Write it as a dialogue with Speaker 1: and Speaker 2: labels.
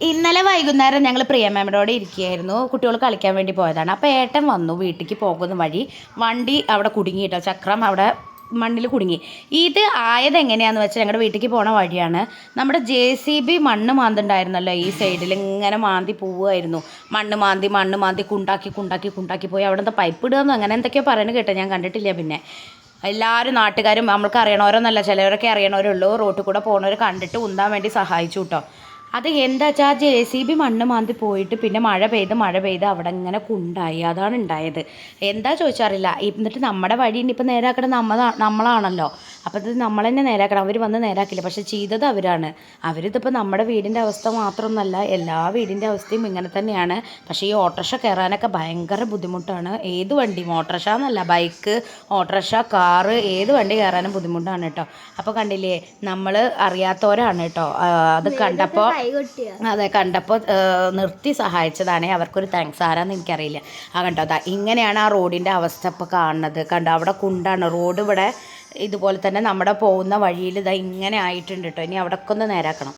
Speaker 1: ഇന്നലെ വൈകുന്നേരം ഞങ്ങൾ പ്രിയമ്മയോടെ ഇരിക്കുകയായിരുന്നു. കുട്ടികൾ കളിക്കാൻ വേണ്ടി പോയതാണ്. അപ്പോൾ ഏട്ടൻ വന്നു. വീട്ടിലേക്ക് പോകുന്ന വഴി വണ്ടി അവിടെ കുടുങ്ങിയിട്ടോ, ചക്രം അവിടെ മണ്ണിൽ കുടുങ്ങി. ഇത് ആയത് എങ്ങനെയാണെന്ന് വെച്ചാൽ ഞങ്ങളുടെ വീട്ടിലേക്ക് പോണ വഴിയാണ്. നമ്മുടെ JCB മണ്ണ് മാന്തുണ്ടായിരുന്നല്ലോ, ഈ സൈഡിൽ ഇങ്ങനെ മാന്തി പോവുമായിരുന്നു. മണ്ണ് മാന്തി കുണ്ടാക്കി പോയി. അവിടെ എന്താ പൈപ്പ് ഇടുകയെന്നോ അങ്ങനെ എന്തൊക്കെയോ പറയുന്നത് കേട്ടോ, ഞാൻ കണ്ടിട്ടില്ല. പിന്നെ എല്ലാവരും നാട്ടുകാരും നമ്മൾക്ക് അറിയണവരൊന്നല്ല, ചിലവരൊക്കെ അറിയണവരുള്ളൂ. റോട്ടിൽ കൂടെ പോകണവർ കണ്ടിട്ട് ഉന്താൻ വേണ്ടി സഹായിച്ചു കേട്ടോ. അത് എന്താ വെച്ചാൽ JCB മണ്ണ് മാന്തി പോയിട്ട് പിന്നെ മഴ പെയ്ത് അവിടെ ഇങ്ങനെ കുണ്ടായി. അതാണ് ഉണ്ടായത്. എന്താ ചോദിച്ചാറില്ല. എന്നിട്ട് നമ്മുടെ വഴി ഇനിയിപ്പോൾ നേരാക്കണം നമ്മളാണല്ലോ. അപ്പോൾ ഇത് നമ്മൾ തന്നെ നേരാക്കണം. അവർ വന്ന് നേരാക്കില്ല, പക്ഷെ ചെയ്തത് അവരാണ്. അവരിതിപ്പോൾ നമ്മുടെ വീടിൻ്റെ അവസ്ഥ മാത്രമൊന്നുമല്ല, എല്ലാ വീടിൻ്റെ അവസ്ഥയും ഇങ്ങനെ തന്നെയാണ്. പക്ഷേ ഈ ഓട്ടോറിക്ഷ കയറാനൊക്കെ ഭയങ്കര ബുദ്ധിമുട്ടാണ്. ഏത് വണ്ടിയും, ഓട്ടോറിക്ഷ എന്നല്ല, ബൈക്ക്, ഓട്ടോറിക്ഷ, കാറ്, ഏത് വണ്ടി കയറാനും ബുദ്ധിമുട്ടാണ് കേട്ടോ. അപ്പോൾ കണ്ടില്ലേ, നമ്മൾ അറിയാത്തവരാണ് കേട്ടോ. അത് കണ്ടപ്പോൾ നിർത്തി സഹായിച്ചതാണേ. അവർക്കൊരു താങ്ക്സ്. ആരാന്ന് എനിക്കറിയില്ല. കണ്ടോ, അതാ ഇങ്ങനെയാണ് ആ റോഡിൻ്റെ അവസ്ഥ ഇപ്പോൾ കാണുന്നത്. കണ്ടോ, അവിടെ കുണ്ടാണ് റോഡ്. ഇവിടെ ഇതുപോലെ തന്നെ നമ്മുടെ പോകുന്ന വഴിയിൽ ഇതാ ഇങ്ങനെ ആയിട്ടുണ്ട് കേട്ടോ. ഇനി അവിടെയൊക്കെ ഒന്ന് നേരാക്കണം.